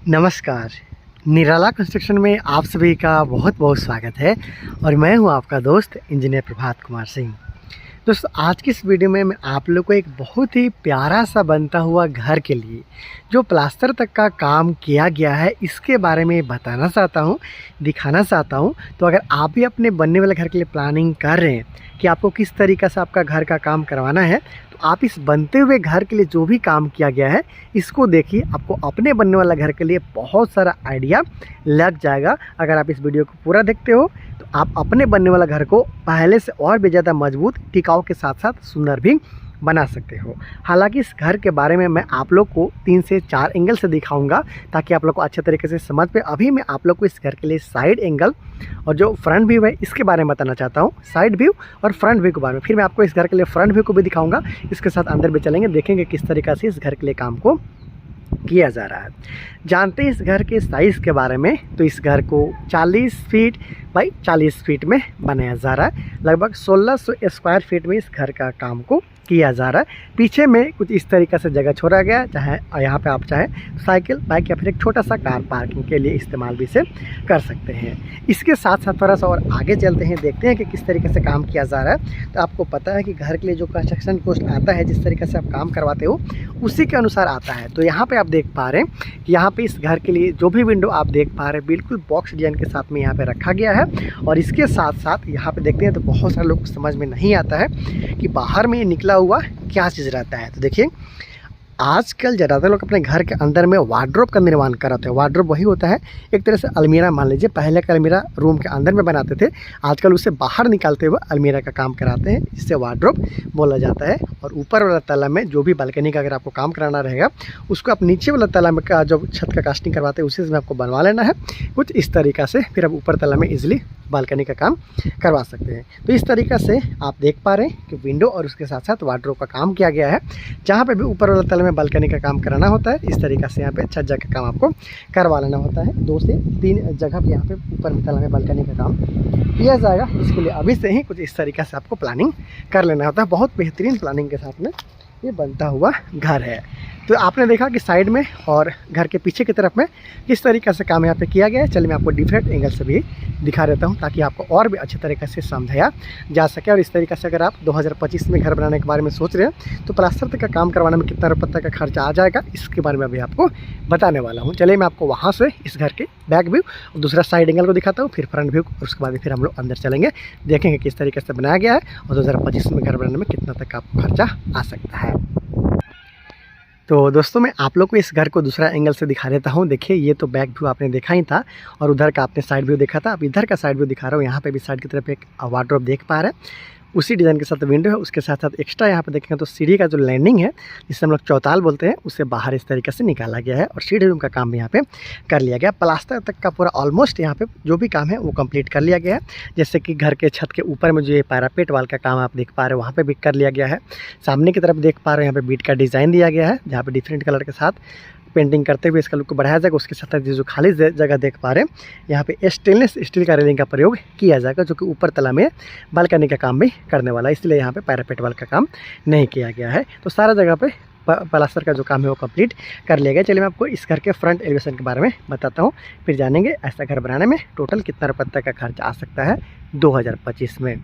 नमस्कार। निराला कंस्ट्रक्शन में आप सभी का बहुत बहुत स्वागत है और मैं हूं आपका दोस्त इंजीनियर प्रभात कुमार सिंह। दोस्तों, आज की इस वीडियो में मैं आप लोग को एक बहुत ही प्यारा सा बनता हुआ घर के लिए जो प्लास्टर तक का काम किया गया है इसके बारे में बताना चाहता हूं, दिखाना चाहता हूं। तो अगर आप भी अपने बनने वाले घर के लिए प्लानिंग कर रहे हैं कि आपको किस तरीक़े से आपका घर का काम करवाना है, तो आप इस बनते हुए घर के लिए जो भी काम किया गया है इसको देखिए। आपको अपने बनने वाला घर के लिए बहुत सारा आइडिया लग जाएगा। अगर आप इस वीडियो को पूरा देखते हो तो आप अपने बनने वाला घर को पहले से और भी ज़्यादा मजबूत, टिकाऊ के साथ साथ सुंदर भी बना सकते हो। हालांकि इस घर के बारे में मैं आप लोग को 3 से 4 एंगल से दिखाऊंगा ताकि आप लोग को अच्छे तरीके से समझ पे। अभी मैं आप लोग को इस घर के लिए साइड एंगल और जो फ्रंट व्यू है इसके बारे में बताना चाहता हूँ। साइड व्यू और फ्रंट व्यू के बारे में फिर मैं आपको इस घर के लिए फ्रंट व्यू को भी दिखाऊंगा। इसके साथ अंदर भी चलेंगे, देखेंगे किस तरीक़े से इस घर के लिए काम को किया जा रहा है। जानते हैं इस घर के साइज़ के बारे में। तो इस घर को 40 फीट बाई 40 फीट में बनाया जा रहा है। लगभग 1600 स्क्वायर फीट में इस घर का काम को किया जा रहा है। पीछे में कुछ इस तरीक़े से जगह छोड़ा गया है, चाहे यहाँ पे आप चाहे साइकिल, बाइक या फिर एक छोटा सा कार पार्किंग के लिए इस्तेमाल भी इसे कर सकते हैं। इसके साथ साथ थोड़ा सा और आगे चलते हैं, देखते हैं कि किस तरीके से काम किया जा रहा है। तो आपको पता है कि घर के लिए जो कंस्ट्रक्शन कॉस्ट आता है, जिस तरीके से आप काम करवाते हो उसी के अनुसार आता है। तो यहाँ पर आप देख पा रहे हैं कि यहाँ पर इस घर के लिए जो भी विंडो आप देख पा रहे हैं बिल्कुल बॉक्स डिजाइन के साथ में यहाँ पर रखा गया है। और इसके साथ साथ यहाँ पर देखते हैं तो बहुत सारे लोग को समझ में नहीं आता है कि बाहर में निकला हुआ क्या चीज़ रहता है। तो देखिए, आजकल ज़्यादातर लोग अपने घर के अंदर में वार्डरोब का निर्माण कराते हैं। वार्डरोब वही होता है, एक तरह से अलमीरा मान लीजिए। पहले का अलमीरा रूम के अंदर में बनाते थे, आजकल उसे बाहर निकालते हुए अलमीरा का काम कराते हैं, जिससे वार्डरोब बोला जाता है। और ऊपर वाला तला में जो भी बालकनी का अगर आपको काम कराना रहेगा उसको आप नीचे वाला तला में का जो छत का कास्टिंग करवाते हैं उसी में आपको बनवा लेना है कुछ इस तरीक़ा से। फिर आप ऊपर तला में ईजिली बालकनी का काम करवा सकते हैं। तो इस तरीक़ा से आप देख पा रहे हैं कि विंडो और उसके साथ साथ वार्डरोब का काम किया गया है। जहाँ पे भी ऊपर वाला तला में बालकनी का काम कराना होता है, इस तरीक़ा से यहाँ पे छज्जा का काम आपको करवा लेना होता है। 2 से 3 जगह पे यहाँ पे ऊपर तला में बालकनी का काम किया जाएगा। इसके लिए अभी से ही कुछ इस तरीक़े से आपको प्लानिंग कर लेना होता है। बहुत बेहतरीन प्लानिंग के साथ में ये बनता हुआ घर है। तो आपने देखा कि साइड में और घर के पीछे की तरफ में किस तरीके से काम यहाँ पे किया गया है। चलिए मैं आपको डिफरेंट एंगल से भी दिखा देता हूँ ताकि आपको और भी अच्छे तरीके से समझाया जा सके। और इस तरीके से अगर आप 2025 में घर बनाने के बारे में सोच रहे हैं तो प्लास्टर तक का काम करवाने में कितना रुपये तक का खर्चा आ जाएगा, इसके बारे में अभी आपको बताने वाला हूँ। चलिए मैं आपको वहाँ से इस घर के बैक व्यू और दूसरा साइड एंगल को दिखाता हूँ, फिर फ्रंट व्यू, उसके बाद फिर हम लोग अंदर चलेंगे, देखेंगे किस तरीके से बनाया गया है और 2025 में घर बनाने में कितना तक का आपको खर्चा आ सकता है। तो दोस्तों, मैं आप लोग को इस घर को दूसरा एंगल से दिखा देता हूँ। देखिए, ये तो बैक व्यू आपने देखा ही था और उधर का आपने साइड व्यू देखा था। अब इधर का साइड व्यू दिखा रहा हूँ। यहाँ पे भी साइड की तरफ एक वार्डरोब देख पा रहे हैं, उसी डिज़ाइन के साथ विंडो है। उसके साथ साथ एक्स्ट्रा यहाँ पे देखेंगे तो सीढ़ी का जो लैंडिंग है, जिसे हम लोग चौताल बोलते हैं, उसे बाहर इस तरीके से निकाला गया है और सीढ़ी रूम का काम भी यहाँ पे कर लिया गया। प्लास्टर तक का पूरा ऑलमोस्ट यहाँ पे जो भी काम है वो कंप्लीट कर लिया गया है। जैसे कि घर के छत के ऊपर में जो ये पैरापेट वाल का काम आप देख पा रहे हो वहाँ पर भी कर लिया गया है। सामने की तरफ देख पा रहे हो यहाँ पे बीट का डिज़ाइन दिया गया है, जहाँ पे डिफरेंट कलर के साथ पेंटिंग करते हुए इसका लुक को बढ़ाया जाएगा। उसके साथ जो खाली जगह देख पा रहे हैं यहाँ पे स्टेनलेस स्टील का रेलिंग का प्रयोग किया जाएगा, जो कि ऊपर तला में बालकनी का काम भी करने वाला है, इसलिए यहाँ पे पैरापेट वाल का काम नहीं किया गया है। तो सारा जगह पे प्लास्टर का जो काम है वो कंप्लीट कर लिया गया। चलिए मैं आपको इस घर के फ्रंट एलिवेशन के बारे में बताता हूँ, फिर जानेंगे ऐसा घर बनाने में टोटल कितना रुपये तक का खर्च आ सकता है 2025 में।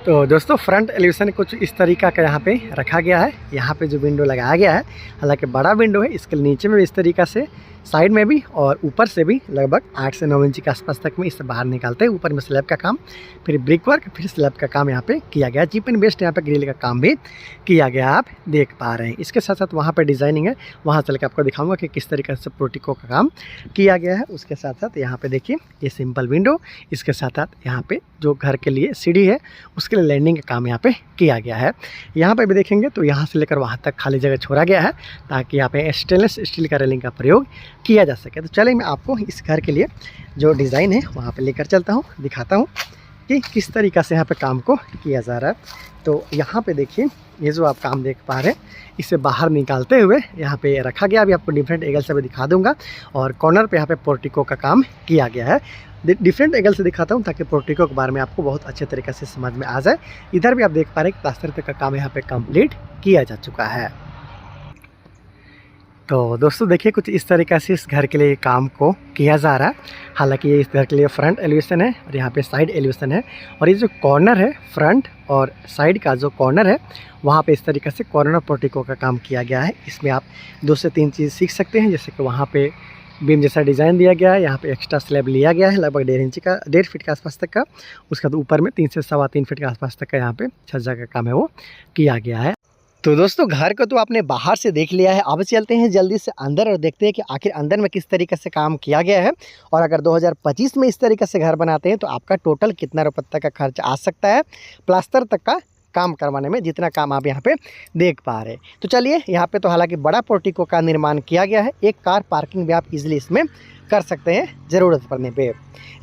तो दोस्तों, फ्रंट एलिवेशन कुछ इस तरीका का यहाँ पे रखा गया है। यहाँ पे जो विंडो लगाया गया है, हालांकि बड़ा विंडो है, इसके नीचे में भी इस तरीका से, साइड में भी और ऊपर से भी लगभग 8 से 9 इंच के आसपास तक में इससे बाहर निकालते हैं। ऊपर में स्लैब का काम, फिर ब्रिक वर्क, फिर स्लैब का काम यहाँ पे किया गया। चीप एंड बेस्ट यहाँ पे ग्रिल का काम भी किया गया, आप देख पा रहे हैं। इसके साथ साथ वहाँ पे डिज़ाइनिंग है, वहाँ चल के आपको दिखाऊंगा कि किस तरीके से पोर्टिको का काम किया गया है। उसके साथ साथ यहाँ पे देखिए ये सिंपल विंडो, इसके साथ साथ यहाँ पे जो घर के लिए सीढ़ी है उसके लिए लैंडिंग का काम यहाँ पे किया गया है। यहाँ पे भी देखेंगे तो यहाँ से लेकर वहाँ तक खाली जगह छोड़ा गया है ताकि यहाँ पे स्टेनलेस स्टील का रेलिंग का प्रयोग किया जा सके। तो चलिए मैं आपको इस घर के लिए जो डिज़ाइन है वहाँ पे लेकर चलता हूँ, दिखाता हूँ कि किस तरीक़ा से यहाँ पे काम को किया जा रहा है। तो यहाँ पे देखिए, ये जो आप काम देख पा रहे हैं इसे बाहर निकालते हुए यहाँ पे रखा गया। अभी आपको डिफरेंट एंगल से भी दिखा दूंगा और कॉर्नर पे यहाँ पे पोर्टिको का काम किया गया है। डिफरेंट एंगल से दिखाता हूँ ताकि पोर्टिको के बारे में आपको बहुत अच्छे तरीके से समझ में आ जाए। इधर भी आप देख पा रहे हैं प्लास्टर का काम यहाँ पे कंप्लीट किया जा चुका है। तो दोस्तों देखिए कुछ इस तरीक़े से इस घर के लिए काम को किया जा रहा है। हालांकि ये इस घर के लिए फ्रंट एलिवेशन है और यहाँ पे साइड एलिवेशन है। और ये जो कॉर्नर है फ्रंट और साइड का जो कॉर्नर है वहाँ पे इस तरीक़े से कॉर्नर पोर्टिको का काम किया गया है। इसमें आप 2 से 3 चीज़ सीख सकते हैं, जैसे कि वहाँ पे बीम जैसा डिज़ाइन दिया गया है, यहाँ पे एक्स्ट्रा स्लैब लिया गया है लगभग 1.5 फीट के आसपास तक का। उसके बाद ऊपर में 3 से 3.25 फीट के आसपास तक का यहाँ पे छज्जा का काम है वो किया गया है। तो दोस्तों घर को तो आपने बाहर से देख लिया है, अब चलते हैं जल्दी से अंदर और देखते हैं कि आखिर अंदर में किस तरीके से काम किया गया है। और अगर 2025 में इस तरीके से घर बनाते हैं तो आपका टोटल कितना रुपये तक का खर्च आ सकता है प्लास्टर तक का काम करवाने में, जितना काम आप यहाँ पे देख पा रहे हैं। तो चलिए, यहाँ पे तो हालांकि बड़ा पोर्टिको का निर्माण किया गया है, एक कार पार्किंग भी आप इजीली इसमें कर सकते हैं ज़रूरत पड़ने पे।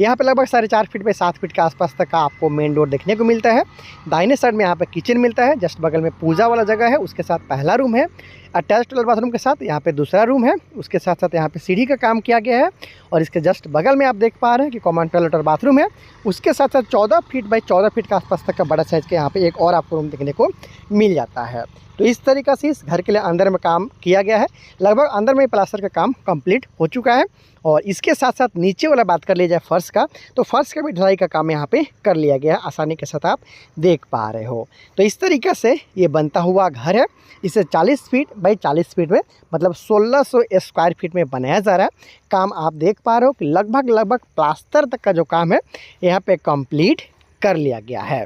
यहाँ पे लगभग 4.5 फीट पे 7 फीट के आसपास तक का आपको मेन डोर देखने को मिलता है। दाहिने साइड में यहाँ पे किचन मिलता है, जस्ट बगल में पूजा वाला जगह है, उसके साथ पहला रूम है अटैच टॉयलेट बाथरूम के साथ। यहाँ पे दूसरा रूम है, उसके साथ साथ यहाँ पे सीढ़ी का काम किया गया है। और इसके जस्ट बगल में आप देख पा रहे हैं कि कॉमन टॉयलेट और बाथरूम है। उसके साथ साथ 14 फीट बाई 14 फीट के आसपास तक का बड़ा साइज़ के यहाँ पे एक और आपको रूम देखने को मिल जाता है। तो इस तरीक़े से इस घर के लिए अंदर में काम किया गया है। लगभग अंदर में प्लास्टर का काम कंप्लीट हो चुका है। और इसके साथ साथ नीचे वाला बात कर लिया जाए फर्श का, तो फर्श का भी ढलाई का काम यहाँ पे कर लिया गया है, आसानी के साथ आप देख पा रहे हो। तो इस तरीक़े से ये बनता हुआ घर है। इसे 40 फीट बाई 40 फीट में मतलब 1600 स्क्वायर फीट में बनाया जा रहा है। काम आप देख पा रहे हो कि लगभग प्लास्टर तक का जो काम है यहाँ पे कंप्लीट कर लिया गया है।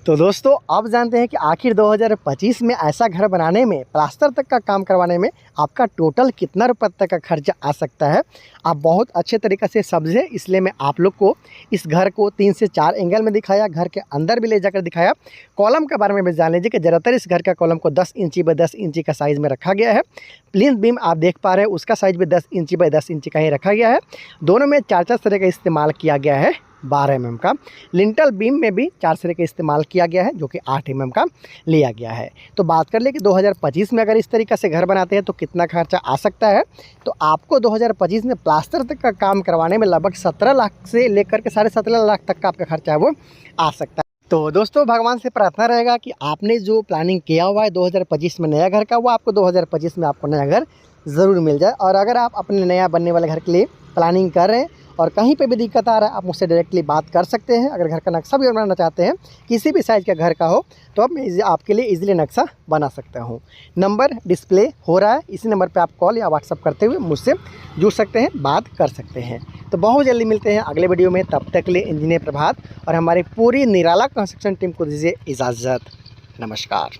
तो दोस्तों अब जानते हैं कि आखिर 2025 में ऐसा घर बनाने में प्लास्टर तक का काम करवाने में आपका टोटल कितना रुपये तक का खर्चा आ सकता है। आप बहुत अच्छे तरीक़े से समझे, इसलिए मैं आप लोग को इस घर को 3 से 4 एंगल में दिखाया, घर के अंदर भी ले जाकर दिखाया। कॉलम के बारे में भी जान लीजिए कि ज़्यादातर इस घर का कॉलम को 10 इंची बाई 10 इंची का साइज़ में रखा गया है। प्लिंथ बीम आप देख पा रहे हैं, उसका साइज़ भी 10 इंची बाई 10 इंची का ही रखा गया है। दोनों में 4 तरह का इस्तेमाल किया गया है 12 mm का। लिंटल बीम में भी 4 सिरे का इस्तेमाल किया गया है जो कि 8 mm का लिया गया है। तो बात कर ले कि 2025 में अगर इस तरीक़े से घर बनाते हैं तो कितना खर्चा आ सकता है। तो आपको 2025 में प्लास्टर तक का काम करवाने में लगभग 17 लाख से लेकर के 17.5 लाख तक का आपका खर्चा है वो आ सकता है। तो दोस्तों भगवान से प्रार्थना रहेगा कि आपने जो प्लानिंग किया हुआ है 2025 में नया घर का, वो आपको 2025 में आपको नया घर ज़रूर मिल जाए। और अगर आप अपने नया बनने वाले घर के लिए प्लानिंग कर रहे हैं और कहीं पे भी दिक्कत आ रहा है, आप मुझसे डायरेक्टली बात कर सकते हैं। अगर घर का नक्शा भी बनाना चाहते हैं, किसी भी साइज़ का घर का हो, तो अब मैं आपके लिए इजीली नक्शा बना सकता हूँ। नंबर डिस्प्ले हो रहा है, इसी नंबर पे आप कॉल या व्हाट्सअप करते हुए मुझसे जुड़ सकते हैं, बात कर सकते हैं। तो बहुत जल्दी मिलते हैं अगले वीडियो में, तब तक के लिए इंजीनियर प्रभात और हमारी पूरी निराला कंस्ट्रक्शन टीम को दीजिए इजाज़त। नमस्कार।